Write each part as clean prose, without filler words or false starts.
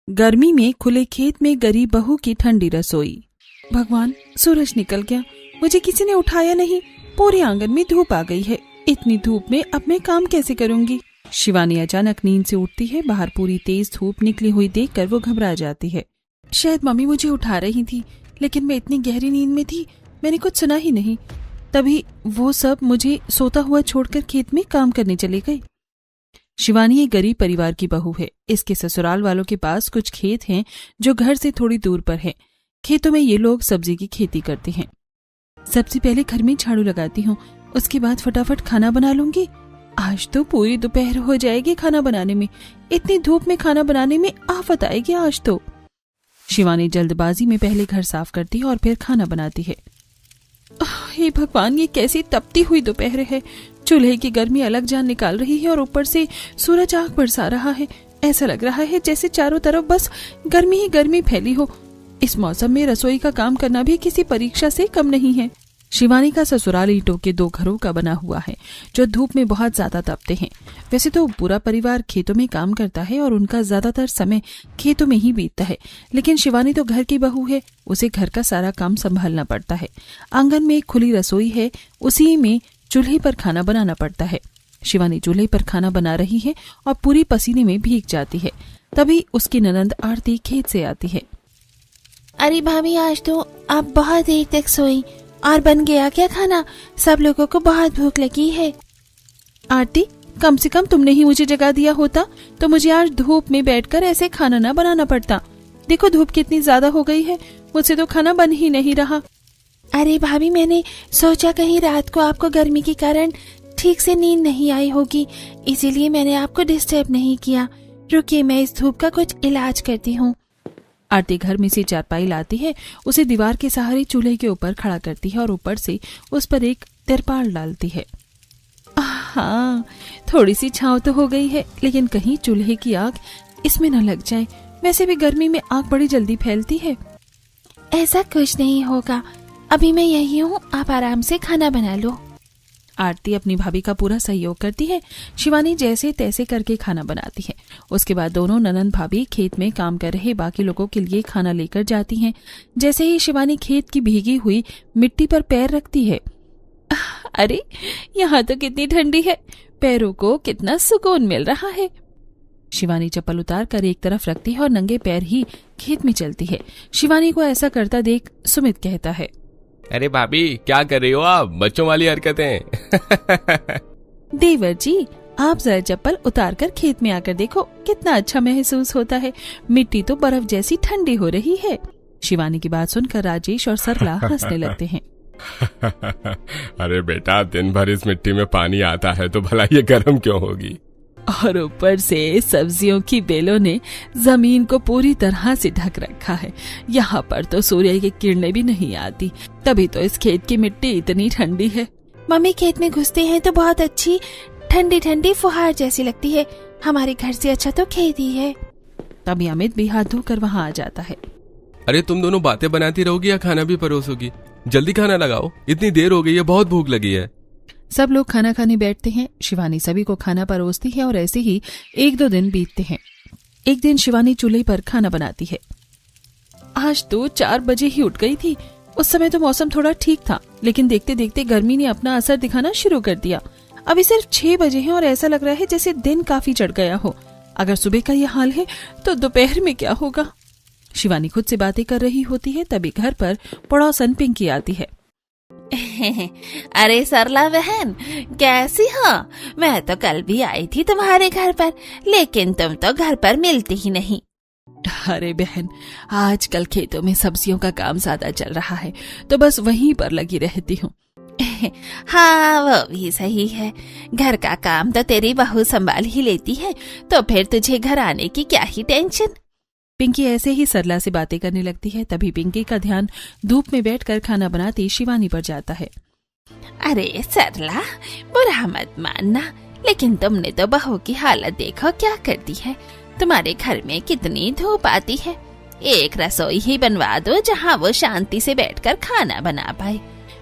गर्मी में खुले खेत में गरीब बहू की ठंडी रसोई। भगवान, सूरज निकल गया, मुझे किसी ने उठाया नहीं। पूरे आंगन में धूप आ गई है। इतनी धूप में अब मैं काम कैसे करूंगी। शिवानी अचानक नींद से उठती है। बाहर पूरी तेज धूप निकली हुई देखकर वो घबरा जाती है। शायद मम्मी मुझे उठा रही थी, लेकिन मैं इतनी गहरी नींद में थी, मैंने कुछ सुना ही नहीं। तभी वो सब मुझे सोता हुआ छोड़कर खेत में काम करने चले गए। शिवानी एक गरीब परिवार की बहू है। इसके ससुराल वालों के पास कुछ खेत हैं जो घर से थोड़ी दूर पर है। खेतों में ये लोग सब्जी की खेती करते हैं। सबसे पहले घर में झाड़ू लगाती हूँ, उसके बाद फटाफट खाना बना लूंगी। आज तो पूरी दोपहर हो जाएगी खाना बनाने में। इतनी धूप में खाना बनाने में आफत आएगी आज तो। शिवानी जल्दबाजी में पहले घर साफ करती है और फिर खाना बनाती है। हे भगवान, ये कैसी तपती हुई दोपहर है। चूल्हे की गर्मी अलग जान निकाल रही है और ऊपर से सूरज आग बरसा रहा है। ऐसा लग रहा है जैसे चारों तरफ बस गर्मी ही गर्मी फैली हो। इस मौसम में रसोई का काम करना भी किसी परीक्षा से कम नहीं है। शिवानी का ससुराल ईंटों के 2 घरों का बना हुआ है जो धूप में बहुत ज्यादा तपते हैं। वैसे तो पूरा परिवार खेतों में काम करता है और उनका ज्यादातर समय खेतों में ही बीतता है, लेकिन शिवानी तो घर की बहू है, उसे घर का सारा काम संभालना पड़ता है। आंगन में एक खुली रसोई है, उसी में चूल्हे पर खाना बनाना पड़ता है। शिवानी चूल्हे पर खाना बना रही है और पूरी पसीने में भीग जाती है। तभी उसकी ननंद आरती खेत से आती है। अरे भाभी, आज तो आप बहुत देर तक सोई और बन गया क्या खाना? सब लोगों को बहुत भूख लगी है। आरती, कम से कम तुमने ही मुझे जगा दिया होता तो मुझे आज धूप में बैठकर ऐसे खाना न बनाना पड़ता। देखो धूप कितनी ज्यादा हो गई है, मुझसे तो खाना बन ही नहीं रहा। अरे भाभी, मैंने सोचा कहीं रात को आपको गर्मी के कारण ठीक से नींद नहीं आई होगी, इसीलिए मैंने आपको डिस्टर्ब नहीं किया। रुकिए, मैं इस धूप का कुछ इलाज करती हूँ। आरती घर में से चारपाई लाती है, उसे दीवार के सहारे चूल्हे के ऊपर खड़ा करती है और ऊपर से उस पर एक तिरपाल डालती है। हाँ, थोड़ी सी छांव तो हो गई है, लेकिन कहीं चूल्हे की आग इसमें न लग जाए। वैसे भी गर्मी में आग बड़ी जल्दी फैलती है। ऐसा कुछ नहीं होगा, अभी मैं यही हूँ, आप आराम से खाना बना लो। आरती अपनी भाभी का पूरा सहयोग करती है। शिवानी जैसे तैसे करके खाना बनाती है। उसके बाद दोनों ननंद भाभी खेत में काम कर रहे बाकी लोगों के लिए खाना लेकर जाती हैं। जैसे ही शिवानी खेत की भीगी हुई मिट्टी पर पैर रखती है, अरे यहाँ तो कितनी ठंडी है, पैरों को कितना सुकून मिल रहा है। शिवानी चप्पल उतार कर एक तरफ रखती है और नंगे पैर ही खेत में चलती है। शिवानी को ऐसा करता देख सुमित कहता है, अरे भाभी, क्या कर रही हो आप? बच्चों वाली हरकतें। देवर जी, आप जरा चप्पल उतार कर खेत में आकर देखो, कितना अच्छा महसूस होता है। मिट्टी तो बर्फ जैसी ठंडी हो रही है। शिवानी की बात सुनकर राजेश और सरला हंसने लगते हैं। अरे बेटा, दिन भर इस मिट्टी में पानी आता है तो भला ये गर्म क्यों होगी? और ऊपर से सब्जियों की बेलों ने जमीन को पूरी तरह से ढक रखा है। यहाँ पर तो सूर्य की किरणें भी नहीं आती, तभी तो इस खेत की मिट्टी इतनी ठंडी है। मम्मी, खेत में घुसते हैं तो बहुत अच्छी ठंडी ठंडी फुहार जैसी लगती है। हमारे घर से अच्छा तो खेत ही है। तभी अमित भी हाथ धोकर वहाँ आ जाता है। अरे तुम दोनों बातें बनाती रहोगी या खाना भी परोसोगी? जल्दी खाना लगाओ, इतनी देर हो गई है, बहुत भूख लगी है। सब लोग खाना खाने बैठते हैं। शिवानी सभी को खाना परोसती है और ऐसे ही 1-2 दिन बीतते हैं। एक दिन शिवानी चूल्हे पर खाना बनाती है। आज तो 4 बजे ही उठ गई थी। उस समय तो मौसम थोड़ा ठीक था, लेकिन देखते देखते गर्मी ने अपना असर दिखाना शुरू कर दिया। अभी सिर्फ 6 बजे हैं और ऐसा लग रहा है जैसे दिन काफी चढ़ गया हो। अगर सुबह का ये हाल है तो दोपहर में क्या होगा। शिवानी खुद से बातें कर रही होती है, तभी घर पर पड़ोसन पिंकी आती है। अरे सरला बहन, कैसी हो? मैं तो कल भी आई थी तुम्हारे घर पर, लेकिन तुम तो घर पर मिलती ही नहीं। अरे बहन, आजकल खेतों में सब्जियों का काम ज्यादा चल रहा है तो बस वहीं पर लगी रहती हूँ। हाँ, वो भी सही है। घर का काम तो तेरी बहू संभाल ही लेती है, तो फिर तुझे घर आने की क्या ही टेंशन। पिंकी ऐसे ही सरला से बातें करने लगती है। तभी पिंकी का ध्यान धूप में बैठकर खाना बनाती शिवानी पर जाता है। अरे सरला, बुरा मत मानना, लेकिन तुमने तो बहू की हालत देखो क्या करती है। तुम्हारे घर में कितनी धूप आती है। एक रसोई ही बनवा दो जहाँ वो शांति से बैठकर खाना बना पाए।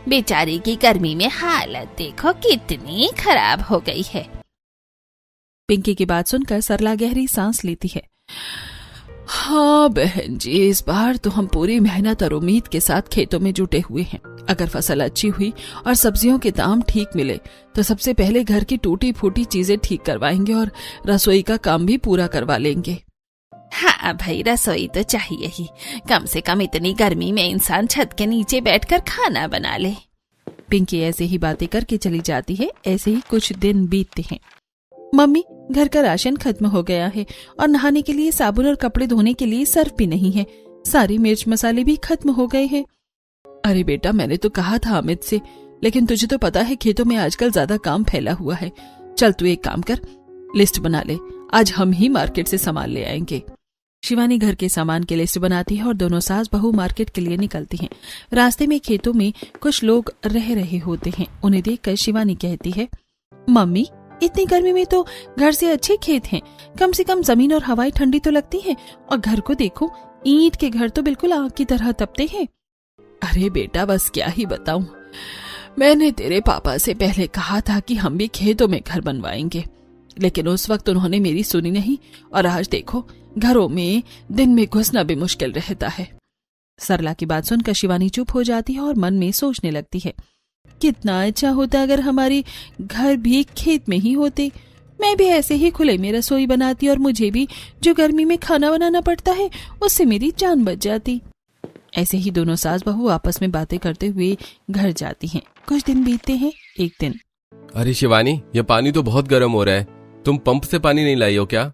बेचारी की गर्मी में हालत देखो कितनी खराब हो गई है। पिंकी की बात सुनकर सरला गहरी सांस लेती है। हाँ बहन जी, इस बार तो हम पूरी मेहनत और उम्मीद के साथ खेतों में जुटे हुए हैं। अगर फसल अच्छी हुई और सब्जियों के दाम ठीक मिले तो सबसे पहले घर की टूटी फूटी चीजें ठीक करवाएंगे और रसोई का काम भी पूरा करवा लेंगे। हाँ भाई, रसोई तो चाहिए ही। कम से कम इतनी गर्मी में इंसान छत के नीचे बैठकर खाना बना ले। पिंकी ऐसे ही बातें करके चली जाती है। ऐसे ही कुछ दिन बीतते हैं। मम्मी, घर का राशन खत्म हो गया है और नहाने के लिए साबुन और कपड़े धोने के लिए सर्फ भी नहीं है। सारे मिर्च मसाले भी खत्म हो गए हैं। अरे बेटा, मैंने तो कहा था अमित से, लेकिन तुझे तो पता है खेतों में आजकल ज्यादा काम फैला हुआ है। चल तू एक काम कर, लिस्ट बना ले, आज हम ही मार्केट से सामान ले आएंगे। शिवानी घर के सामान की लिस्ट बनाती है और दोनों सास बहू मार्केट के लिए निकलती हैं। रास्ते में खेतों में कुछ लोग रह रहे होते हैं। उन्हें देखकर शिवानी कहती है, मम्मी, इतनी गर्मी में तो घर से अच्छे खेत हैं। कम से कम जमीन और हवाएं ठंडी तो लगती हैं। और घर को देखो, ईंट के घर तो बिल्कुल आग की तरह तपते हैं। अरे बेटा, बस क्या ही बताऊं, मैंने तेरे पापा से पहले कहा था कि हम भी खेतों में घर बनवाएंगे, लेकिन उस वक्त उन्होंने मेरी सुनी नहीं और आज देखो, घरों में दिन में घुसना भी मुश्किल रहता है। सरला की बात सुनकर शिवानी चुप हो जाती है और मन में सोचने लगती है, कितना अच्छा होता अगर हमारे घर भी खेत में ही होते। मैं भी ऐसे ही खुले में रसोई बनाती और मुझे भी जो गर्मी में खाना बनाना पड़ता है उससे मेरी जान बच जाती। ऐसे ही दोनों सास बहू आपस में बातें करते हुए घर जाती हैं। कुछ दिन बीतते हैं। एक दिन, अरे शिवानी, ये पानी तो बहुत गर्म हो रहा है। तुम पंप से पानी नहीं लाई हो क्या?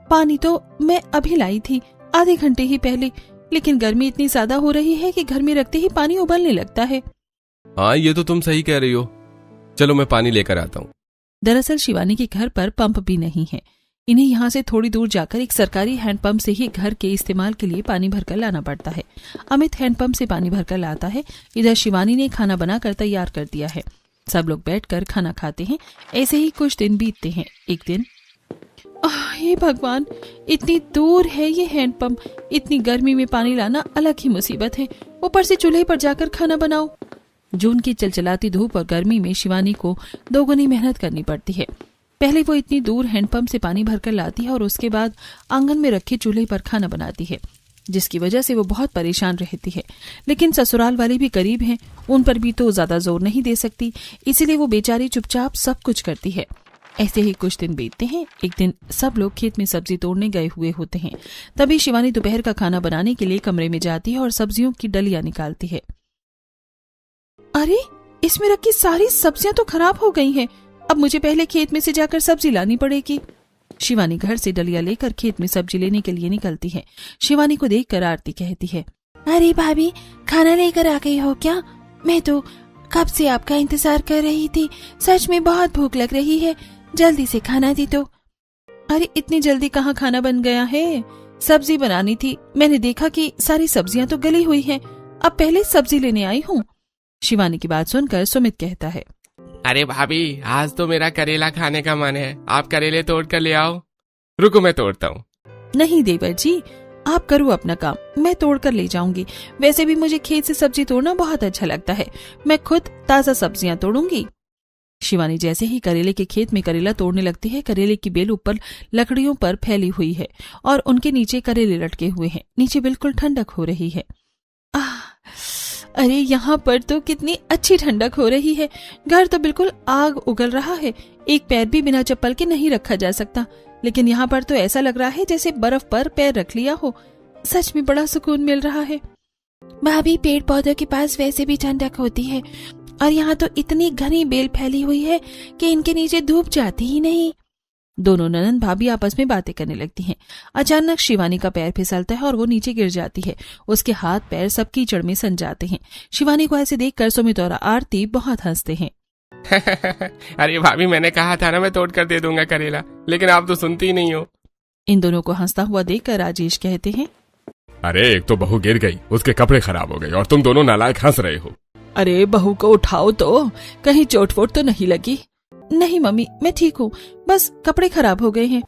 पानी तो मैं अभी लाई थी, आधे घंटे ही पहले, लेकिन गर्मी इतनी ज्यादा हो रही है कि घर में रखते ही पानी उबलने लगता है। हाँ, ये तो तुम सही कह रही हो। चलो मैं पानी लेकर आता हूँ। दरअसल शिवानी के घर पर पंप भी नहीं है। इन्हें यहाँ से थोड़ी दूर जाकर एक सरकारी हैंडपंप से ही घर के इस्तेमाल के लिए पानी भरकर लाना पड़ता है। अमित हैंडपंप से पानी भरकर लाता है। इधर शिवानी ने खाना बनाकर तैयार कर दिया है। सब लोग बैठकर खाना खाते हैं। ऐसे ही कुछ दिन बीतते हैं। एक दिन, हे भगवान, इतनी दूर है ये हैंडपंप, इतनी गर्मी में पानी लाना अलग ही मुसीबत है। ऊपर से चूल्हे पर जाकर खाना बनाओ। जून की चलचलाती धूप और गर्मी में शिवानी को दोगुनी मेहनत करनी पड़ती है। पहले वो इतनी दूर हैंडपंप से पानी भरकर लाती है और उसके बाद आंगन में रखे चूल्हे पर खाना बनाती है, जिसकी वजह से वो बहुत परेशान रहती है। लेकिन ससुराल वाले भी करीब हैं, उन पर भी तो ज्यादा जोर नहीं दे सकती, इसीलिए वो बेचारी चुपचाप सब कुछ करती है। ऐसे ही कुछ दिन बीतते हैं। एक दिन सब लोग खेत में सब्जी तोड़ने गए हुए होते हैं। तभी शिवानी दोपहर का खाना बनाने के लिए कमरे में जाती है और सब्जियों की डलियां निकालती है। अरे, इसमें रखी सारी सब्जियां तो खराब हो गई हैं। अब मुझे पहले खेत में से जाकर सब्जी लानी पड़ेगी। शिवानी घर से डलिया लेकर खेत में सब्जी लेने के लिए निकलती है। शिवानी को देखकर आरती कहती है, अरे भाभी, खाना लेकर आ गई हो क्या? मैं तो कब से आपका इंतजार कर रही थी। सच में बहुत भूख लग रही है, जल्दी से खाना दी तो। अरे इतनी जल्दी कहाँ खाना बन गया है? सब्जी बनानी थी। मैंने देखा कि सारी सब्जियां तो गली हुई हैं। अब पहले सब्जी लेने आई हूँ। शिवानी की बात सुनकर सुमित कहता है, अरे भाभी, आज तो मेरा करेला खाने का मन है। आप करेले तोड़ कर ले आओ। रुको, मैं तोड़ता हूँ। नहीं देवर जी, आप करो अपना काम, मैं तोड़ कर ले जाऊंगी। वैसे भी मुझे खेत से सब्जी तोड़ना बहुत अच्छा लगता है। मैं खुद ताजा सब्जियां तोड़ूंगी। शिवानी जैसे ही करेले के खेत में करेला तोड़ने लगती है, करेले की बेल ऊपर लकड़ियों पर फैली हुई है और उनके नीचे करेले लटके हुए हैं। नीचे बिल्कुल ठंडक हो रही है। अरे यहाँ पर तो कितनी अच्छी ठंडक हो रही है। घर तो बिल्कुल आग उगल रहा है। एक पैर भी बिना चप्पल के नहीं रखा जा सकता, लेकिन यहाँ पर तो ऐसा लग रहा है जैसे बर्फ पर पैर रख लिया हो। सच में बड़ा सुकून मिल रहा है। भाभी, पेड़ पौधों के पास वैसे भी ठंडक होती है और यहाँ तो इतनी घनी बेल फैली हुई है कि इनके नीचे धूप जाती ही नहीं। दोनों ननद भाभी आपस में बातें करने लगती हैं। अचानक शिवानी का पैर फिसलता है और वो नीचे गिर जाती है। उसके हाथ पैर सब कीचड़ में सन जाते हैं। शिवानी को ऐसे देखकर सुमित और आरती बहुत हंसते हैं। अरे भाभी, मैंने कहा था ना मैं तोड़ कर दे दूंगा करेला, लेकिन आप तो सुनती ही नहीं हो। इन दोनों को हंसता हुआ देखकर राजेश कहते हैं, अरे एक तो बहू गिर गई, उसके कपड़े खराब हो गए और तुम दोनों नालायक हंस रहे हो। अरे बहू को उठाओ तो, कहीं चोट वोट तो नहीं लगी? नहीं मम्मी, मैं ठीक हूँ, बस कपड़े खराब हो गए हैं।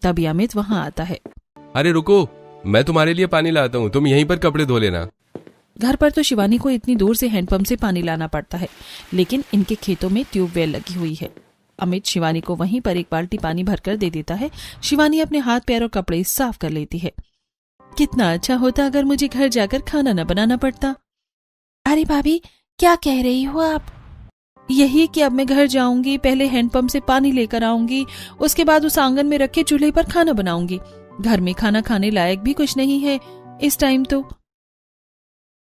तभी अमित वहाँ आता है। अरे रुको, मैं तुम्हारे लिए पानी लाता हूँ, तुम यहीं पर कपड़े धो लेना। घर पर तो शिवानी को इतनी दूर से हैंडपंप से पानी लाना पड़ता है, लेकिन इनके खेतों में ट्यूबवेल लगी हुई है। अमित शिवानी को वहीं पर एक बाल्टी पानी भरकर दे देता है। शिवानी अपने हाथ पैर और कपड़े साफ कर लेती है। कितना अच्छा होता अगर मुझे घर जाकर खाना न बनाना पड़ता। अरे भाभी, क्या कह रही हो आप? यही कि अब मैं घर जाऊंगी, पहले हैंडपंप से पानी लेकर आऊंगी, उसके बाद उस आंगन में रखे चूल्हे पर खाना बनाऊंगी। घर में खाना खाने लायक भी कुछ नहीं है इस टाइम तो।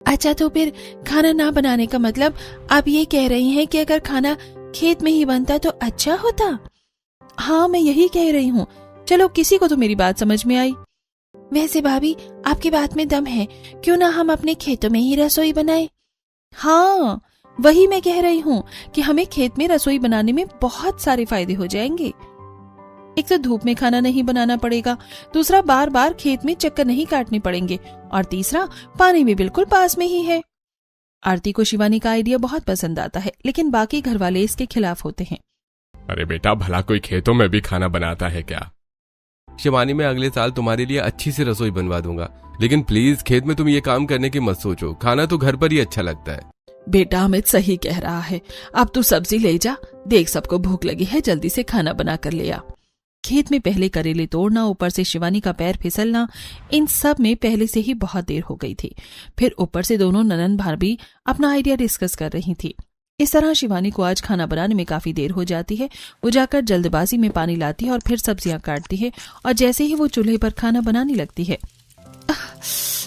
अच्छा, तो फिर खाना ना बनाने का मतलब आप ये कह रही हैं कि अगर खाना खेत में ही बनता तो अच्छा होता? हाँ, मैं यही कह रही हूँ। चलो, किसी को तो मेरी बात समझ में आई। वैसे भाभी, आपकी बात में दम है, क्यों ना हम अपने खेतों में ही रसोई बनाए? हाँ, वही मैं कह रही हूँ कि हमें खेत में रसोई बनाने में बहुत सारे फायदे हो जाएंगे। एक तो धूप में खाना नहीं बनाना पड़ेगा, दूसरा बार बार खेत में चक्कर नहीं काटने पड़ेंगे, और तीसरा पानी भी बिल्कुल पास में ही है। आरती को शिवानी का आइडिया बहुत पसंद आता है, लेकिन बाकी घर वाले इसके खिलाफ होते हैं। अरे बेटा, भला कोई खेतों में भी खाना बनाता है क्या? शिवानी, मैं अगले साल तुम्हारे लिए अच्छी सी रसोई बनवा दूंगा, लेकिन प्लीज खेत में तुम ये काम करने की मत सोचो। खाना तो घर पर ही अच्छा लगता है। बेटा, अमित सही कह रहा है। अब तू सब्जी ले जा, देख सबको भूख लगी है, जल्दी से खाना बना कर ले आ। खेत में पहले करेले तोड़ना, ऊपर से शिवानी का पैर फिसलना, इन सब में पहले से ही बहुत देर हो गई थी। फिर ऊपर से दोनों ननंद भाभी अपना आइडिया डिस्कस कर रही थी। इस तरह शिवानी को आज खाना बनाने में काफी देर हो जाती है। वो जाकर जल्दबाजी में पानी लाती है और फिर सब्जियां काटती है, और जैसे ही वो चूल्हे पर खाना बनाने लगती है,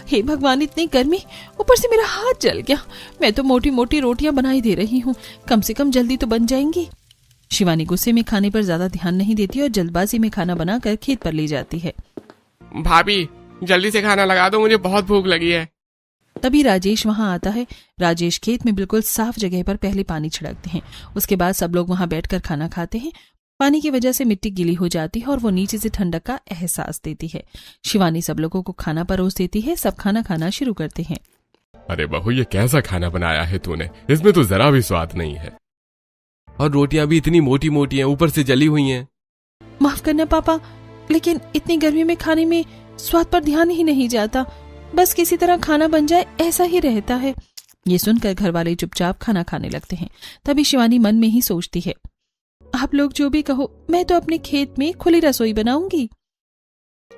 हे भगवान, इतनी गर्मी, ऊपर से मेरा हाथ जल गया। मैं तो मोटी मोटी रोटियां बनाई दे रही हूँ, कम से कम जल्दी तो बन जाएंगी। शिवानी गुस्से में खाने पर ज्यादा ध्यान नहीं देती और जल्दबाजी में खाना बनाकर खेत पर ले जाती है। भाभी, जल्दी से खाना लगा दो, मुझे बहुत भूख लगी है। तभी राजेश वहां आता है। राजेश खेत में बिल्कुल साफ जगह पर पहले पानी छिड़कते हैं, उसके बाद सब लोग वहां बैठकर खाना खाते हैं। पानी की वजह से मिट्टी गीली हो जाती है और वो नीचे से ठंडक का एहसास देती है। शिवानी सब लोगों को खाना परोस देती है। सब खाना खाना शुरू करते हैं। अरे बहू, ये कैसा खाना बनाया है तूने? इसमें तो जरा भी स्वाद नहीं है। और रोटियां भी इतनी मोटी मोटी हैं, ऊपर से जली हुई हैं। माफ करना पापा, लेकिन इतनी गर्मी में खाने में स्वाद पर ध्यान ही नहीं जाता। बस किसी तरह खाना बन जाए, ऐसा ही रहता है। ये सुनकर घर वाले चुपचाप खाना खाने लगते हैं। तभी शिवानी मन में ही सोचती है, आप लोग जो भी कहो, मैं तो अपने खेत में खुली रसोई बनाऊंगी।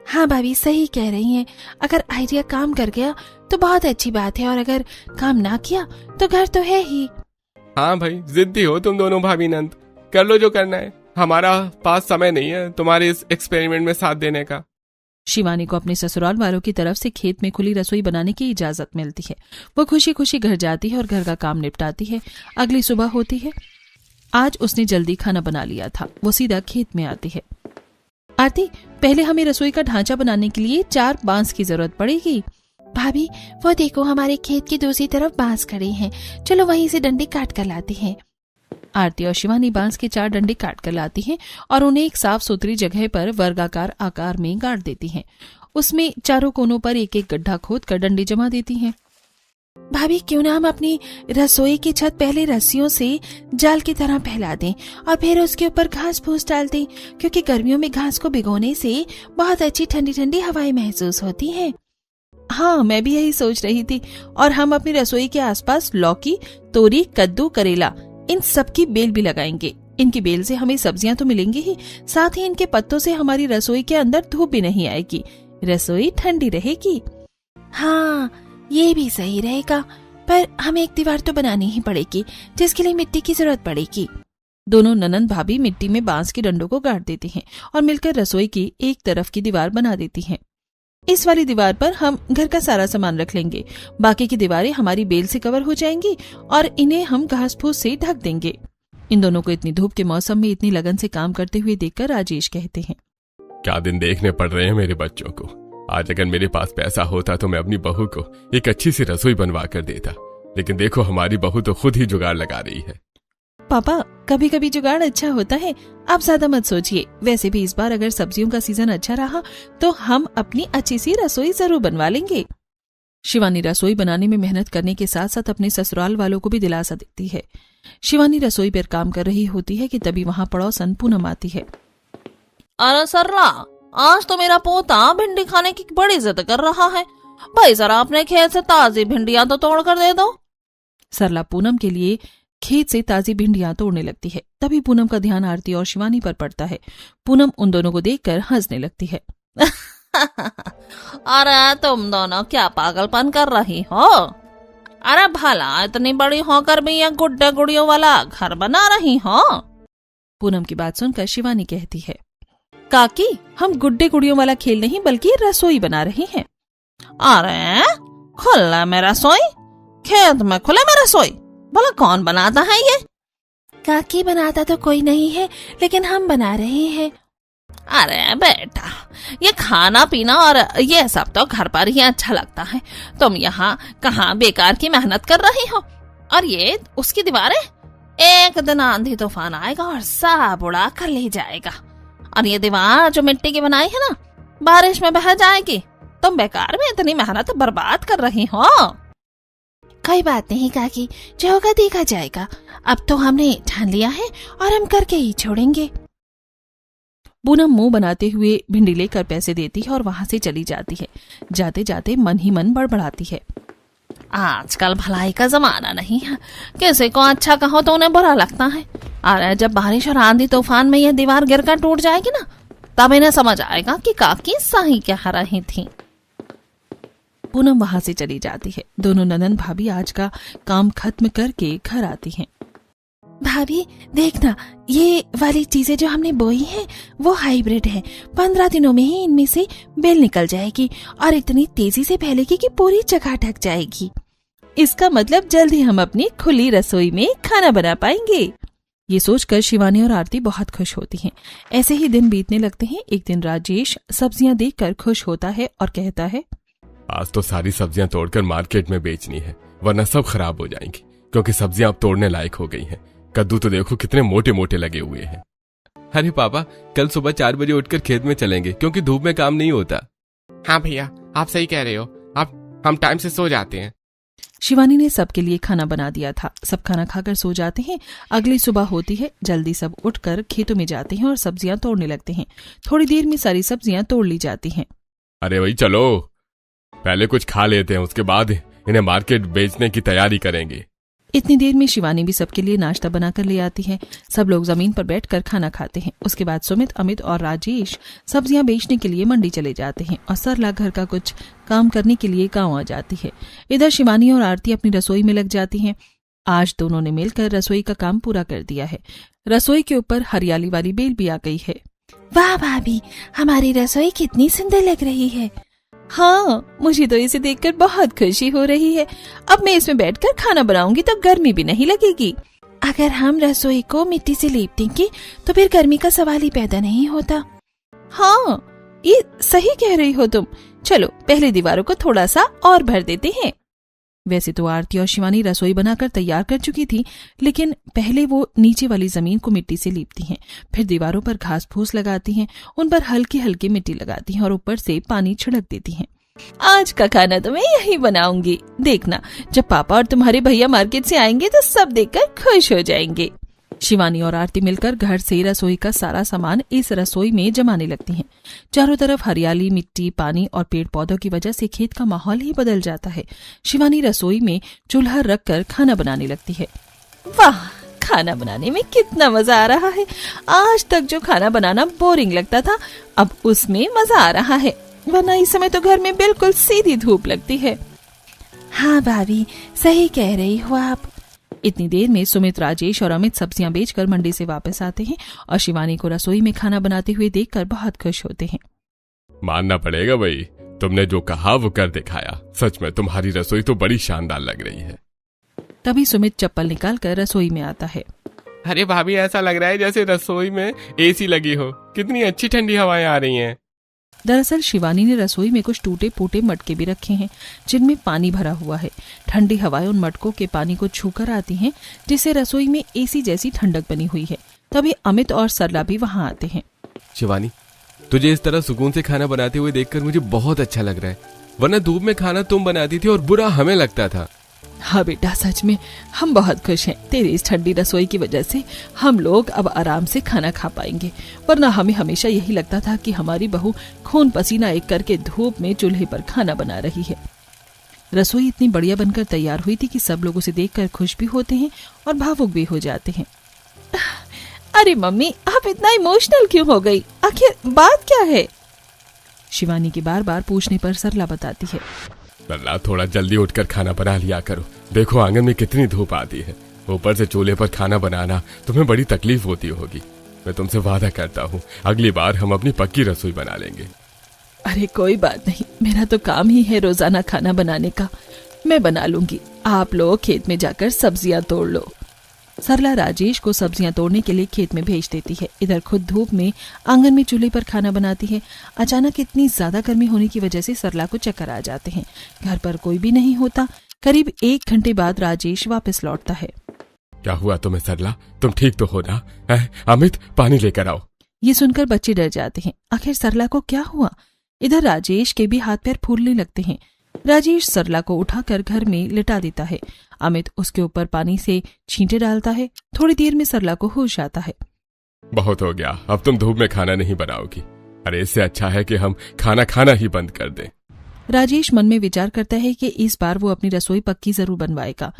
हाँ भाभी, सही कह रही हैं। अगर आइडिया काम कर गया तो बहुत अच्छी बात है, और अगर काम ना किया तो घर तो है ही। हाँ भाई, जिद्दी हो तुम दोनों भाभी नंद, कर लो जो करना है। हमारा पास समय नहीं है तुम्हारे इस एक्सपेरिमेंट में साथ देने का। शिवानी को अपने ससुराल वालों की तरफ से खेत में खुली रसोई बनाने की इजाजत मिलती है। वो खुशी खुशी घर जाती है और घर का काम निपटाती है। अगली सुबह होती है। आज उसने जल्दी खाना बना लिया था। वो सीधा खेत में आती है। आरती, पहले हमें रसोई का ढांचा बनाने के लिए 4 बांस की जरूरत पड़ेगी। भाभी, वो देखो, हमारे खेत की दूसरी तरफ बांस खड़े हैं, चलो वहीं से डंडे काट कर लाते हैं। आरती और शिवानी बांस के 4 डंडे काट कर लाती हैं और उन्हें एक साफ सुथरी जगह पर वर्गाकार आकार में गाड़ देती हैं। उसमें चारों कोनों पर एक एक गड्ढा खोद कर डंडे जमा देती हैं। भाभी, क्यों ना हम अपनी रसोई की छत पहले रस्सियों से जाल की तरह फैला दें और फिर उसके ऊपर घास फूस डाल दें, क्योंकि गर्मियों में घास को भिगोने से बहुत अच्छी ठंडी ठंडी हवाएं महसूस होती हैं। हाँ, मैं भी यही सोच रही थी। और हम अपनी रसोई के आसपास लौकी, तोरी, कद्दू, करेला, इन सब की बेल भी लगाएंगे। इनकी बेल से हमें सब्जियां तो मिलेंगी ही, साथ ही इनके पत्तों से हमारी रसोई के अंदर धूप भी नहीं आएगी, रसोई ठंडी रहेगी। हाँ, ये भी सही रहेगा, पर हमें एक दीवार तो बनानी ही पड़ेगी, जिसके लिए मिट्टी की जरूरत पड़ेगी। दोनों ननंद भाभी मिट्टी में बांस के डंडों को गाड़ देती हैं और मिलकर रसोई की एक तरफ की दीवार बना देती हैं। इस वाली दीवार पर हम घर का सारा सामान रख लेंगे, बाकी की दीवारें हमारी बेल से कवर हो जाएंगी और इन्हें हम घास फूस से ढक देंगे। इन दोनों को इतनी धूप के मौसम में इतनी लगन से काम करते हुए देखकर राजेश कहते हैं, क्या दिन देखने पड़ रहे हैं मेरे बच्चों को। आज अगर मेरे पास पैसा होता तो मैं अपनी बहू को एक अच्छी सी रसोई बनवा कर देता, लेकिन देखो हमारी बहू तो खुद ही जुगाड़ लगा रही है। पापा, कभी कभी जुगाड़ अच्छा होता है, आप ज्यादा मत सोचिए। वैसे भी इस बार अगर सब्जियों का सीजन अच्छा रहा तो हम अपनी अच्छी सी रसोई जरूर बनवा लेंगे। शिवानी रसोई बनाने में मेहनत करने के साथ साथ अपने ससुराल वालों को भी दिलासा देती है। शिवानी रसोई पर काम कर रही होती है कि तभी वहाँ पड़ोसन पूनम आती है। अरे सरला, आज तो मेरा पोता भिंडी खाने की बड़ी जिद कर रहा है। भाई जरा अपने खेत से ताजी भिंडियां तो तोड़ कर दे दो। सरला पूनम के लिए खेत से ताजी भिंडियां तोड़ने लगती है। तभी पूनम का ध्यान आरती और शिवानी पर पड़ता है। पूनम उन दोनों को देखकर हंसने लगती है। अरे तुम दोनों क्या पागलपन कर रही हो? अरे भला इतनी बड़ी होकर भी ये गुड्डे गुड़ियों वाला घर बना रही हो? पूनम की बात सुनकर शिवानी कहती है, काकी हम गुड्डे गुड़ियों वाला खेल नहीं बल्कि रसोई बना रही हैं। अरे खुले में रसोई? खेत में खुले में रसोई? भला कौन बनाता है ये? काकी बनाता तो कोई नहीं है, लेकिन हम बना रहे हैं। अरे बेटा, ये खाना पीना और ये सब तो घर पर ही अच्छा लगता है। तुम यहाँ कहाँ बेकार की मेहनत कर रही हो? और ये उसकी दीवारें, एक दिन आंधी तूफान आएगा और सब उड़ा कर ले जाएगा। और ये दीवार जो मिट्टी की बनाई है ना, बारिश में बह जाएगी। तुम बेकार में इतनी मेहनत बर्बाद कर रही हो। कोई बात नहीं काकी, जो होगा देखा जाएगा। अब तो हमने ठान लिया है और हम करके ही छोड़ेंगे। पूनम मुंह बनाते हुए भिंडी लेकर पैसे देती है और वहां से चली जाती है। जाते जाते मन ही मन बड़बड़ाती है, आजकल भलाई का जमाना नहीं है। किसी को अच्छा कहो तो उन्हें बुरा लगता है। और जब बारिश और आंधी तूफान में यह दीवार गिरकर टूट जाएगी ना, तब इन्हें समझ आएगा कि काकी सही कह रही थी। पूनम वहां से चली जाती है। दोनों ननंद भाभी आज का काम खत्म करके घर आती हैं। भाभी देखना, ये वाली चीजें जो हमने बोई हैं वो हाइब्रिड है। 15 दिनों में ही इनमें से बेल निकल जाएगी और इतनी तेजी से फैलेगी कि पूरी जगह ढक जाएगी। इसका मतलब जल्द ही हम अपनी खुली रसोई में खाना बना पाएंगे। ये सोचकर शिवानी और आरती बहुत खुश होती हैं। ऐसे ही दिन बीतने लगते हैं। एक दिन राजेश सब्जियां देखकर खुश होता है और कहता है, आज तो सारी सब्जियां तोड़कर मार्केट में बेचनी है, वरना सब खराब हो जाएंगी, क्योंकि सब्जियां अब तोड़ने लायक हो गई हैं। कद्दू तो देखो कितने मोटे मोटे लगे हुए हैं। अरे पापा, कल सुबह 4 बजे उठकर खेत में चलेंगे, क्योंकि धूप में काम नहीं होता। हाँ भैया, आप सही कह रहे हो। आप हम टाइम से सो जाते हैं। शिवानी ने सबके लिए खाना बना दिया था। सब खाना खाकर सो जाते हैं। अगली सुबह होती है। जल्दी सब उठकर खेतों में जाते हैं और सब्जियां तोड़ने लगते हैं। थोड़ी देर में सारी सब्जियां तोड़ ली जाती हैं। अरे भाई चलो, पहले कुछ खा लेते हैं, उसके बाद इन्हें मार्केट बेचने की तैयारी करेंगे। इतनी देर में शिवानी भी सबके लिए नाश्ता बनाकर ले आती है। सब लोग जमीन पर बैठकर खाना खाते हैं। उसके बाद सुमित, अमित और राजेश सब्जियां बेचने के लिए मंडी चले जाते हैं और सरला घर का कुछ काम करने के लिए गांव आ जाती है। इधर शिवानी और आरती अपनी रसोई में लग जाती हैं। आज दोनों ने मिलकर रसोई का काम पूरा कर दिया है। रसोई के ऊपर हरियाली वाली बेल भी आ गई है। वाह भाभी, हमारी रसोई कितनी सुंदर लग रही है। हाँ, मुझे तो इसे देखकर बहुत खुशी हो रही है। अब मैं इसमें बैठकर खाना बनाऊंगी तो गर्मी भी नहीं लगेगी। अगर हम रसोई को मिट्टी से लेप देंगे तो फिर गर्मी का सवाल ही पैदा नहीं होता। हाँ, ये सही कह रही हो तुम। चलो पहले दीवारों को थोड़ा सा और भर देते हैं। वैसे तो आरती और शिवानी रसोई बनाकर तैयार कर चुकी थी, लेकिन पहले वो नीचे वाली जमीन को मिट्टी से लीपती हैं, फिर दीवारों पर घास फूस लगाती हैं, उन पर हल्की हल्की मिट्टी लगाती हैं और ऊपर से पानी छिड़क देती हैं। आज का खाना तो मैं यही बनाऊंगी। देखना, जब पापा और तुम्हारे भैया मार्केट से आएंगे तो सब देखकर खुश हो जाएंगे। शिवानी और आरती मिलकर घर से रसोई का सारा सामान इस रसोई में जमाने लगती हैं। चारों तरफ हरियाली, मिट्टी, पानी और पेड़ पौधों की वजह से खेत का माहौल ही बदल जाता है। शिवानी रसोई में चूल्हा रखकर खाना बनाने लगती है। वाह, खाना बनाने में कितना मजा आ रहा है। आज तक जो खाना बनाना बोरिंग लगता था, अब उसमें मजा आ रहा है, वरना इस समय तो घर में बिल्कुल सीधी धूप लगती है। हाँ भाभी, सही कह रही हो आप। इतनी देर में सुमित, राजेश और अमित सब्जियां बेचकर मंडी से वापस आते हैं और शिवानी को रसोई में खाना बनाते हुए देखकर बहुत खुश होते हैं। मानना पड़ेगा भाई, तुमने जो कहा वो कर दिखाया। सच में तुम्हारी रसोई तो बड़ी शानदार लग रही है। तभी सुमित चप्पल निकालकर रसोई में आता है। अरे भाभी, ऐसा लग रहा है जैसे रसोई में एसी लगी हो। कितनी अच्छी ठंडी हवाएं आ रही हैं। दरअसल शिवानी ने रसोई में कुछ टूटे फूटे मटके भी रखे हैं, जिनमें पानी भरा हुआ है। ठंडी हवाएं उन मटकों के पानी को छूकर आती हैं, जिससे रसोई में एसी जैसी ठंडक बनी हुई है। तभी अमित और सरला भी वहां आते हैं। शिवानी, तुझे इस तरह सुकून से खाना बनाते हुए देखकर मुझे बहुत अच्छा लग रहा है, वरना धूप में खाना तुम बनाती थी और बुरा हमें लगता था। हाँ बेटा, सच में हम बहुत खुश हैं। तेरी इस ठंडी रसोई की वजह से हम लोग अब आराम से खाना खा पाएंगे, वरना हमें हमेशा यही लगता था कि हमारी बहू खून पसीना एक करके धूप में चूल्हे पर खाना बना रही है। रसोई इतनी बढ़िया बनकर तैयार हुई थी कि सब लोग उसे देखकर खुश भी होते हैं और भावुक भी हो जाते हैं। अरे मम्मी, आप इतना इमोशनल क्यों हो गई? आखिर बात क्या है? शिवानी के बार बार पूछने पर सरला बताती है। सरला, थोड़ा जल्दी उठकर खाना बना लिया करो। देखो आंगन में कितनी धूप आती है, ऊपर से चूल्हे पर खाना बनाना तुम्हें बड़ी तकलीफ होती होगी। मैं तुमसे वादा करता हूँ अगली बार हम अपनी पक्की रसोई बना लेंगे। अरे कोई बात नहीं, मेरा तो काम ही है रोजाना खाना बनाने का, मैं बना लूंगी। आप लोग खेत में जाकर सब्जियां तोड़ लो। सरला राजेश को सब्जियां तोड़ने के लिए खेत में भेज देती है। इधर खुद धूप में आंगन में चूल्हे पर खाना बनाती है। अचानक इतनी ज्यादा गर्मी होने की वजह से सरला को चक्कर आ जाते हैं। घर पर कोई भी नहीं होता। करीब 1 घंटे बाद राजेश वापस लौटता है। क्या हुआ तुम्हें सरला, तुम ठीक तो हो ना? अमित, पानी लेकर आओ। ये सुनकर बच्चे डर जाते हैं। आखिर सरला को क्या हुआ? इधर राजेश के भी हाथ पैर फूलने लगते हैं। राजेश सरला को उठाकर घर में लिटा देता है। अमित उसके ऊपर पानी से छींटे डालता है। थोड़ी देर में सरला को होश आता है। बहुत हो गया, अब तुम धूप में खाना नहीं बनाओगी। अरे इससे अच्छा है कि हम खाना खाना ही बंद कर दें। राजेश मन में विचार करता है कि इस बार वो अपनी रसोई पक्की जरूर बनवाएगा,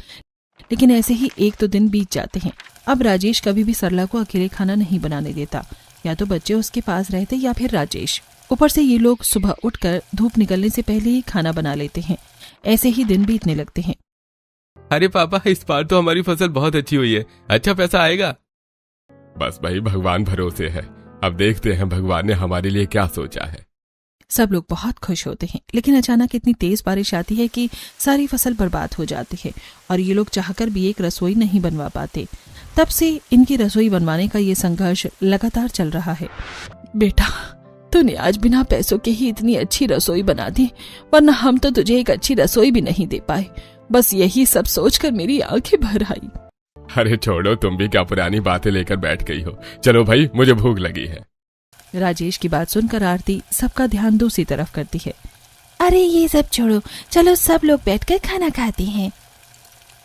लेकिन ऐसे ही 1-2 दिन बीत जाते हैं। अब राजेश कभी भी सरला को अकेले खाना नहीं बनाने देता। या तो बच्चे उसके पास रहते या फिर राजेश। ऊपर से ये लोग सुबह उठकर धूप निकलने से पहले ही खाना बना लेते हैं। ऐसे ही दिन बीतने लगते हैं। अरे पापा, इस बार तो हमारी फसल बहुत अच्छी हुई है, अच्छा पैसा आएगा। बस भाई, भगवान भरोसे है। अब देखते हैं भगवान ने हमारे लिए क्या सोचा है। सब लोग बहुत खुश होते हैं, लेकिन अचानक इतनी तेज बारिश आती है कि सारी फसल बर्बाद हो जाती है और ये लोग चाहकर भी एक रसोई नहीं बनवा पाते। तब से इनकी रसोई बनवाने का ये संघर्ष लगातार चल रहा है। बेटा, तूने आज बिना पैसों के ही इतनी अच्छी रसोई बना दी, वरना हम तो तुझे एक अच्छी रसोई भी नहीं दे पाए। बस यही सब सोचकर मेरी आंखें भर आई। अरे छोड़ो, तुम भी क्या पुरानी बातें लेकर बैठ गई हो। चलो भाई, मुझे भूख लगी है। राजेश की बात सुनकर आरती सबका ध्यान दूसरी तरफ करती है। अरे ये सब छोड़ो, चलो सब लोग बैठकर खाना खाते हैं।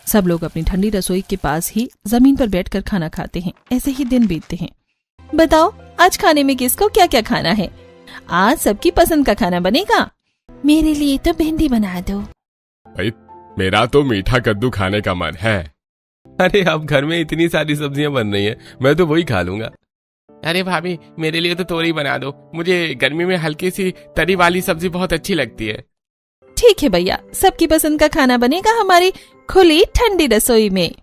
सब लोग अपनी ठंडी रसोई के पास ही जमीन पर बैठकर खाना खाते हैं। ऐसे ही दिन बीतते हैं। बताओ आज खाने में किसको क्या क्या खाना है? आज सबकी पसंद का खाना बनेगा। मेरे लिए तो भिंडी बना दो। भाई, मेरा तो मीठा कद्दू खाने का मन है। अरे अब घर में इतनी सारी सब्जियां बन रही हैं, मैं तो वही खा लूंगा। अरे भाभी, मेरे लिए तो तोरी बना दो, मुझे गर्मी में हल्की सी तरी वाली सब्जी बहुत अच्छी लगती है। ठीक है भैया, सबकी पसंद का खाना बनेगा हमारी खुली ठंडी रसोई में।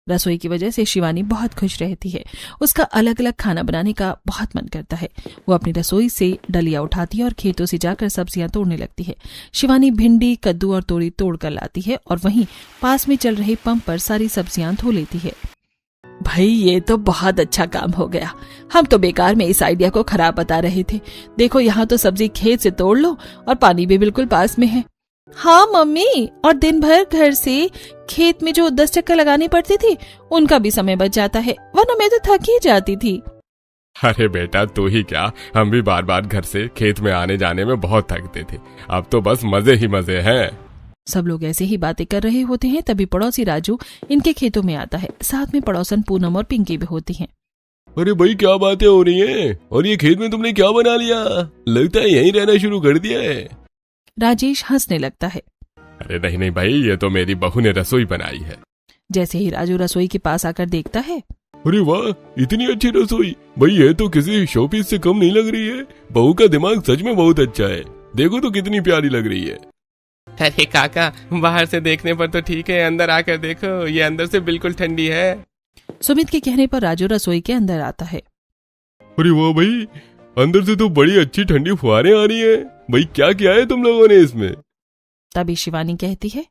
रसोई की वजह से शिवानी बहुत खुश रहती है। उसका अलग अलग खाना बनाने का बहुत मन करता है। वो अपनी रसोई से डलिया उठाती है और खेतों से जाकर सब्जियां तोड़ने लगती है। शिवानी भिंडी, कद्दू और तोरी तोड़ कर लाती है और वहीं पास में चल रहे पंप पर सारी सब्जियां धो लेती है। भाई, ये तो बहुत अच्छा काम हो गया। हम तो बेकार में इस आइडिया को खराब बता रहे थे। देखो, यहाँ तो सब्जी खेत से तोड़ लो और पानी भी बिल्कुल पास में है। हाँ मम्मी, और दिन भर घर से खेत में जो 10 चक्कर लगाने पड़ते थे उनका भी समय बच जाता है, वरना मैं तो थक ही जाती थी। अरे बेटा, तू ही क्या, हम भी बार बार घर से खेत में आने जाने में बहुत थकते थे। अब तो बस मजे ही मजे हैं। सब लोग ऐसे ही बातें कर रहे होते हैं। तभी पड़ोसी राजू इनके खेतों में आता है। साथ में पड़ोसन पूनम और पिंकी भी होती हैं। अरे भाई, क्या बातें हो रही हैं? और ये खेत में तुमने क्या बना लिया? लगता है यहीं रहना शुरू कर दिया है। राजेश हंसने लगता है। अरे नहीं नहीं भाई, ये तो मेरी बहू ने रसोई बनाई है। जैसे ही राजू रसोई के पास आकर देखता है, अरे वाह, इतनी अच्छी रसोई! भाई ये तो किसी शोपीस से कम नहीं लग रही है। बहू का दिमाग सच में बहुत अच्छा है। देखो तो कितनी प्यारी लग रही है। अरे काका, बाहर से देखने पर तो ठीक है, अंदर आकर देखो, ये अंदर से बिल्कुल ठंडी है। सुमित के कहने पर राजू रसोई के अंदर आता है। अरे वाह भाई, अंदर से तो बड़ी अच्छी ठंडी फुहारें आ रही है। भाई क्या किया है तुम लोगों ने इसमें? तभी शिवानी कहती है,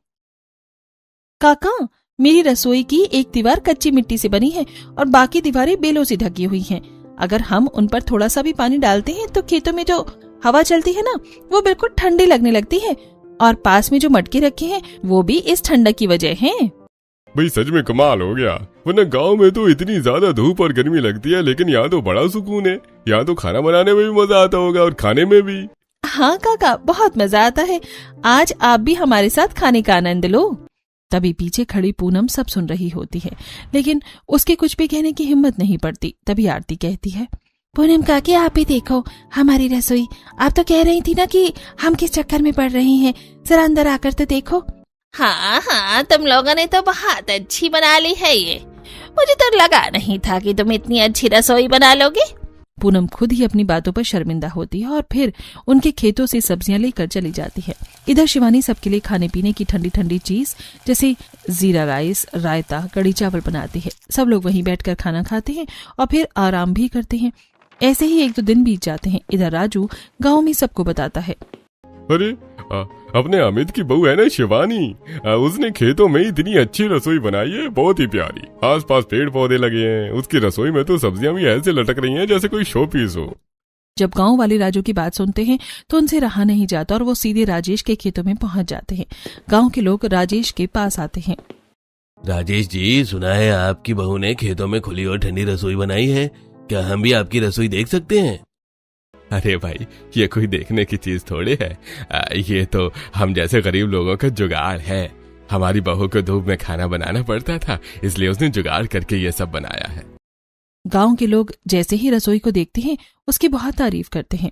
काका, मेरी रसोई की एक दीवार कच्ची मिट्टी से बनी है और बाकी दीवारें बेलों से ढकी हुई हैं। अगर हम उन पर थोड़ा सा भी पानी डालते हैं तो खेतों में जो हवा चलती है ना, वो बिल्कुल ठंडी लगने लगती है। और पास में जो मटके रखे हैं वो भी इस ठंडक की वजह है। भाई सच में कमाल हो गया। वरना गांव में तो इतनी ज्यादा धूप और गर्मी लगती है, लेकिन यहाँ तो बड़ा सुकून है। यहाँ तो खाना बनाने में भी मजा आता होगा और खाने में भी। हाँ काका, बहुत मजा आता है। आज आप भी हमारे साथ खाने का आनंद लो। तभी पीछे खड़ी पूनम सब सुन रही होती है, लेकिन उसके कुछ भी कहने की हिम्मत नहीं पड़ती। तभी आरती कहती है, पूनम काकी, आप ही देखो हमारी रसोई। आप तो कह रही थी ना कि हम किस चक्कर में पड़ रही हैं, जरा अंदर आकर तो देखो। हाँ हाँ, तुम लोगों ने तो बहुत अच्छी बना ली है ये। मुझे तो लगा नहीं था कि तुम इतनी अच्छी रसोई बना लोगे। पूनम खुद ही अपनी बातों पर शर्मिंदा होती है और फिर उनके खेतों से सब्जियां लेकर चली जाती है। इधर शिवानी सबके लिए खाने पीने की ठंडी ठंडी चीज जैसे जीरा राइस, रायता, कड़ी चावल बनाती है। सब लोग वहीं बैठकर खाना खाते हैं और फिर आराम भी करते हैं। ऐसे ही 1-2 दिन बीत जाते हैं। इधर राजू गाँव में सबको बताता है, अरे अपने अमित की बहू है ना शिवानी, उसने खेतों में इतनी अच्छी रसोई बनाई है, बहुत ही प्यारी। आसपास पेड़ पौधे लगे हैं, उसकी रसोई में तो सब्जियां भी ऐसे लटक रही हैं जैसे कोई शो पीस हो। जब गांव वाले राजू की बात सुनते हैं तो उनसे रहा नहीं जाता और वो सीधे राजेश के खेतों में पहुंच जाते हैं। गांव के लोग राजेश के पास आते हैं। राजेश जी, सुना है आपकी बहू ने खेतों में खुली और ठंडी रसोई बनाई है, क्या हम भी आपकी रसोई देख सकते हैं? अरे भाई, ये कोई देखने की चीज थोड़ी है, ये तो हम जैसे गरीब लोगों का जुगाड़ है। हमारी बहू को धूप में खाना बनाना पड़ता था, इसलिए उसने जुगाड़ करके ये सब बनाया है। गांव के लोग जैसे ही रसोई को देखते हैं उसकी बहुत तारीफ करते हैं।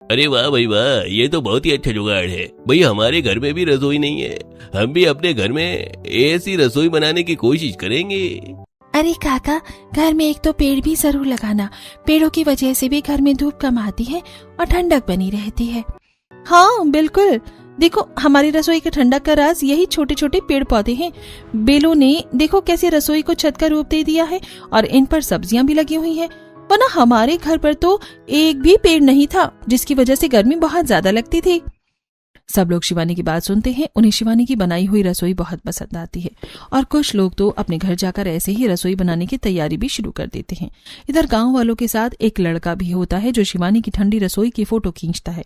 अरे वाह भाई वाह, ये तो बहुत ही अच्छा जुगाड़ है। भाई हमारे घर में भी रसोई नहीं है, हम भी अपने घर में ऐसी रसोई बनाने की कोशिश करेंगे। अरे काका, घर में एक तो पेड़ भी जरूर लगाना, पेड़ों की वजह से भी घर में धूप कम आती है और ठंडक बनी रहती है। हाँ बिल्कुल, देखो हमारी रसोई के ठंडक का राज यही छोटे छोटे पेड़ पौधे हैं। बेलों ने देखो कैसे रसोई को छत का रूप दे दिया है और इन पर सब्जियां भी लगी हुई हैं। वरना हमारे घर पर तो एक भी पेड़ नहीं था, जिसकी वजह से गर्मी बहुत ज्यादा लगती थी। सब लोग शिवानी की बात सुनते हैं। उन्हें शिवानी की बनाई हुई रसोई बहुत पसंद आती है और कुछ लोग तो अपने घर जाकर ऐसे ही रसोई बनाने की तैयारी भी शुरू कर देते हैं। इधर गांव वालों के साथ एक लड़का भी होता है जो शिवानी की ठंडी रसोई की फोटो खींचता है।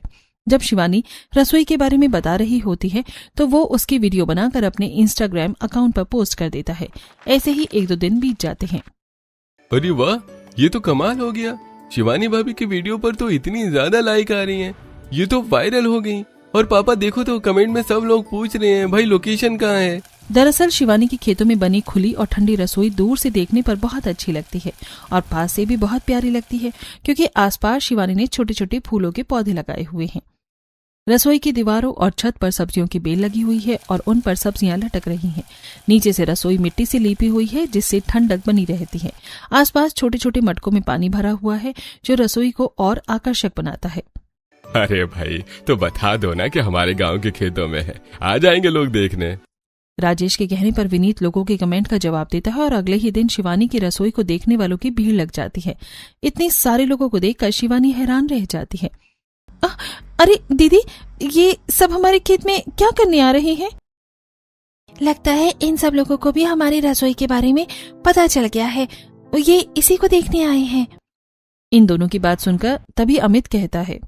जब शिवानी रसोई के बारे में बता रही होती है तो वो उसकी वीडियो बनाकर अपने इंस्टाग्राम अकाउंट पर पोस्ट कर देता है। ऐसे ही 1-2 दिन बीत जाते हैं। अरे वाह, ये तो कमाल हो गया। शिवानी भाभी की वीडियो पर तो इतनी ज्यादा लाइक आ रही हैं, ये तो वायरल हो गई। और पापा देखो तो कमेंट में सब लोग पूछ रहे हैं भाई लोकेशन कहाँ है। दरअसल शिवानी की खेतों में बनी खुली और ठंडी रसोई दूर से देखने पर बहुत अच्छी लगती है और पास से भी बहुत प्यारी लगती है, क्योंकि आसपास शिवानी ने छोटे छोटे फूलों के पौधे लगाए हुए हैं। रसोई की दीवारों और छत पर सब्जियों की बेल लगी हुई है और उन पर सब्जियां लटक रही हैं। नीचे से रसोई मिट्टी से लीपी हुई है जिससे ठंडक बनी रहती है। आसपास छोटे छोटे मटकों में पानी भरा हुआ है जो रसोई को और आकर्षक बनाता है। अरे भाई, तो बता दो ना कि हमारे गांव के खेतों में है, आ जाएंगे लोग देखने। राजेश के कहने पर विनीत लोगों के कमेंट का जवाब देता है और अगले ही दिन शिवानी की रसोई को देखने वालों की भीड़ लग जाती है। इतने सारे लोगों को देखकर शिवानी हैरान रह जाती है। अरे दीदी, ये सब हमारे खेत में क्या करने आ रहे हैं? लगता है इन सब लोगों को भी हमारी रसोई के बारे में पता चल गया है, ये इसी को देखने आए हैं। इन दोनों की बात सुनकर तभी अमित कहता है,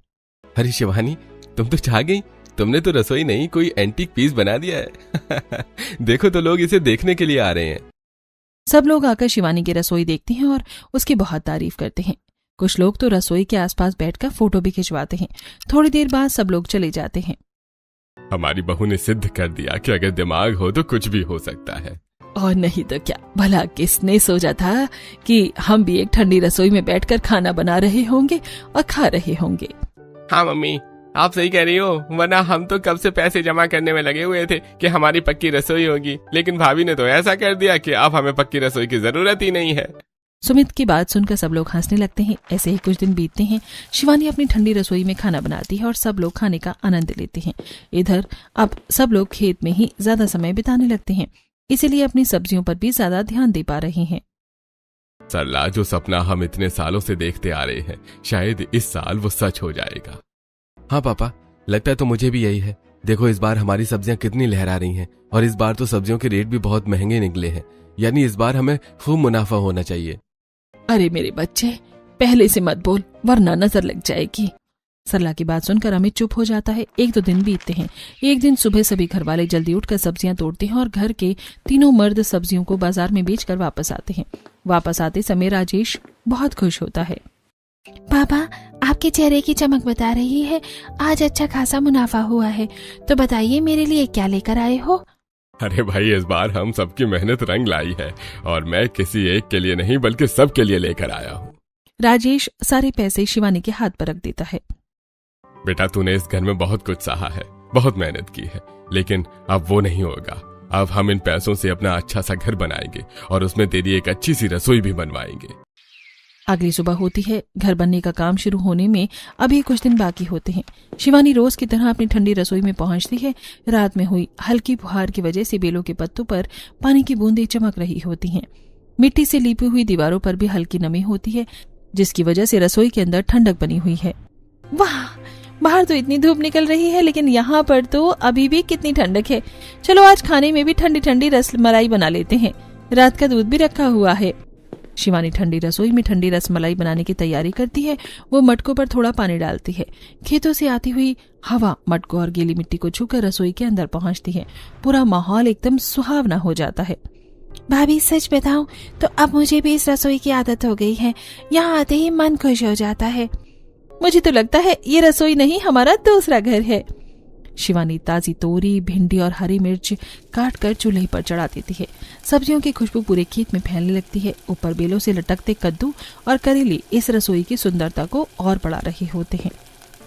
अरे शिवानी, तुम तो छा गई। तुमने तो रसोई नहीं कोई एंटीक पीस बना दिया है। देखो तो लोग इसे देखने के लिए आ रहे हैं। सब लोग आकर शिवानी की रसोई देखते हैं और उसकी बहुत तारीफ करते हैं। कुछ लोग तो रसोई के आसपास बैठकर फोटो भी खिंचवाते हैं। थोड़ी देर बाद सब लोग चले जाते हैं। हमारी बहू ने सिद्ध कर दिया कि अगर दिमाग हो तो कुछ भी हो सकता है। और नहीं तो क्या, भला किसने सोचा था कि हम भी एक ठंडी रसोई में बैठकर खाना बना रहे होंगे और खा रहे होंगे। हाँ मम्मी, आप सही कह रही हो, वरना हम तो कब से पैसे जमा करने में लगे हुए थे कि हमारी पक्की रसोई होगी, लेकिन भाभी ने तो ऐसा कर दिया कि अब हमें पक्की रसोई की जरूरत ही नहीं है। सुमित की बात सुनकर सब लोग हंसने लगते हैं। ऐसे ही कुछ दिन बीतते हैं। शिवानी अपनी ठंडी रसोई में खाना बनाती है और सब लोग खाने का आनंद लेते हैं। इधर अब सब लोग खेत में ही ज्यादा समय बिताने लगते हैं, इसीलिए अपनी सब्जियों पर भी ज्यादा ध्यान दे पा रहे हैं। सरला, जो सपना हम इतने सालों से देखते आ रहे हैं, शायद इस साल वो सच हो जाएगा। हाँ पापा, लगता है तो मुझे भी यही है। देखो इस बार हमारी सब्जियां कितनी लहरा रही हैं और इस बार तो सब्जियों के रेट भी बहुत महंगे निकले हैं, यानी इस बार हमें खूब मुनाफा होना चाहिए। अरे मेरे बच्चे, पहले से मत बोल वरना नजर लग जाएगी। सरला की बात सुनकर अमित चुप हो जाता है। 1-2 दिन बीतते हैं। एक दिन सुबह सभी घरवाले जल्दी उठकर सब्जियां तोड़ते हैं और घर के तीनों मर्द सब्जियों को बाजार में बेचकर वापस आते हैं। वापस आते समय राजेश बहुत खुश होता है। पापा, आपके चेहरे की चमक बता रही है आज अच्छा खासा मुनाफा हुआ है, तो बताइए मेरे लिए क्या लेकर आए हो? अरे भाई, इस बार हम सबकी मेहनत रंग लाई है और मैं किसी एक के लिए नहीं बल्कि सबके लिए लेकर आया हूँ। राजेश सारे पैसे शिवानी के हाथ पर रख देता है। बेटा, तूने इस घर में बहुत कुछ सहा है, बहुत मेहनत की है, लेकिन अब वो नहीं होगा। अब हम इन पैसों से अपना अच्छा सा घर बनाएंगे और उसमें तेरी एक अच्छी सी रसोई भी बनवाएंगे। अगली सुबह होती है। घर बनने का काम शुरू होने में अभी कुछ दिन बाकी होते हैं। शिवानी रोज की तरह अपनी ठंडी रसोई में पहुंचती है। रात में हुई हल्की फुहार की वजह से बेलों के पत्तों पर पानी की बूंदें चमक रही होती हैं। मिट्टी से लीपी हुई दीवारों पर भी हल्की नमी होती है, जिसकी वजह से रसोई के अंदर ठंडक बनी हुई है। वाह, बाहर तो इतनी धूप निकल रही है, लेकिन यहाँ पर तो अभी भी कितनी ठंडक है। चलो आज खाने में भी ठंडी ठंडी रसमलाई बना लेते हैं। रात का दूध भी रखा हुआ है। शिवानी ठंडी रसोई में ठंडी रसमलाई बनाने की तैयारी करती है। वो मटकों पर थोड़ा पानी डालती है। खेतों से आती हुई हवा मटकों और गीली मिट्टी को छूकर रसोई के अंदर पहुंचती है। पूरा माहौल एकदम सुहावना हो जाता है। भाभी सच बताऊं तो अब मुझे भी इस रसोई की आदत हो गई है। यहाँ आते ही मन खुश हो जाता है। मुझे तो लगता है ये रसोई नहीं, हमारा दूसरा घर है। शिवानी ताजी तोरी, भिंडी और हरी मिर्च काट कर चूल्हे पर चढ़ा देती है। सब्जियों की खुशबू पूरे खेत में फैलने लगती है। ऊपर बेलों से लटकते कद्दू और करेली इस रसोई की सुंदरता को और बढ़ा रहे होते हैं।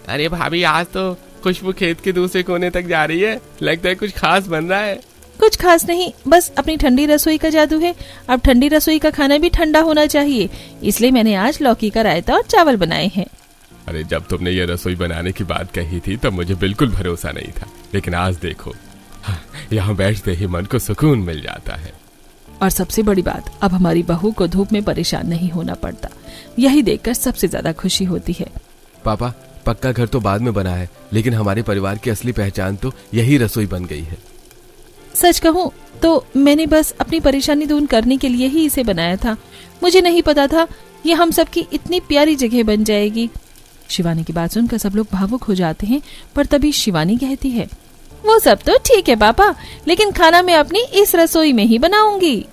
अरे भाभी, आज तो खुशबू खेत के दूसरे कोने तक जा रही है। लगता है कुछ खास बन रहा है। कुछ खास नहीं, बस अपनी ठंडी रसोई का जादू है। अब ठंडी रसोई का खाना भी ठंडा होना चाहिए, इसलिए मैंने आज लौकी का रायता और चावल बनाए हैं। अरे जब तुमने ये रसोई बनाने की बात कही थी तब मुझे बिल्कुल भरोसा नहीं था, लेकिन आज देखो, यहाँ बैठते ही मन को सुकून मिल जाता है। और सबसे बड़ी बात, अब हमारी बहू को धूप में परेशान नहीं होना पड़ता। यही देखकर सबसे ज्यादा खुशी होती है। पापा, पक्का घर तो बाद में बना है, लेकिन हमारे परिवार की असली पहचान तो यही रसोई बन गई है। सच कहूँ तो मैंने बस अपनी परेशानी दूर करने के लिए ही इसे बनाया था। मुझे नहीं पता था ये हम सबकी इतनी प्यारी जगह बन जाएगी। शिवानी की बात सुनकर सब लोग भावुक हो जाते हैं, पर तभी शिवानी कहती है, वो सब तो ठीक है पापा, लेकिन खाना मैं अपनी इस रसोई में ही बनाऊंगी।